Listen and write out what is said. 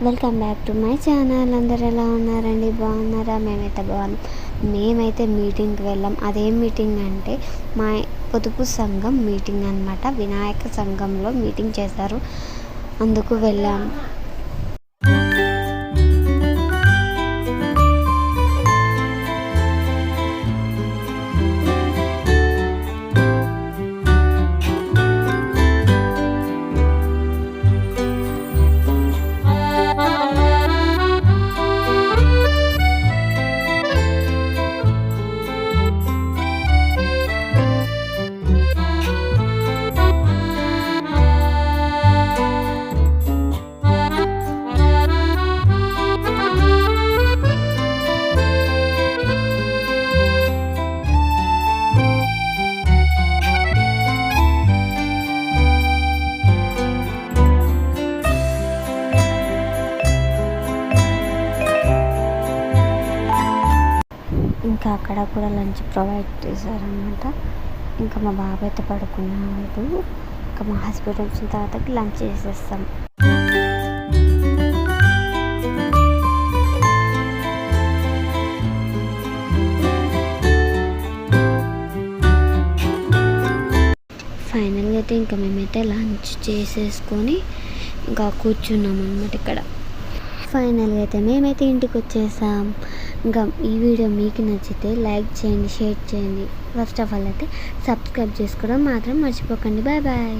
Welcome back to my channel. అందరు ఎలా ఉన్నారండి? బాగున్నారా? మేమైతే బాగున్నాం. మేమైతే మీటింగ్కి వెళ్ళాం. అదేం మీటింగ్ అంటే మా పొదుపు సంఘం మీటింగ్ అనమాట. వినాయక సంఘంలో మీటింగ్ చేశారు, అందుకు వెళ్ళాం. ఇంకా అక్కడ కూడా లంచ్ ప్రొవైడ్ చేశారనమాట. ఇంకా మా బాబు అయితే పడుకున్నాడు. ఇంకా మా హస్బెండ్ వచ్చిన తర్వాత లంచ్ చేసేస్తాం. ఫైనల్గా అయితే ఇంకా మేమైతే లంచ్ చేసేసుకొని ఇంకా కూర్చున్నాం అనమాట ఇక్కడ. ఫైనల్గా అయితే మేమైతే ఇంటికి వచ్చేసాం. ఇంకా ఈ వీడియో మీకు నచ్చితే లైక్ చేయండి, షేర్ చేయండి. ఫస్ట్ ఆఫ్ ఆల్ అయితే సబ్స్క్రైబ్ చేసుకోవడం మాత్రం మర్చిపోకండి. Bye bye.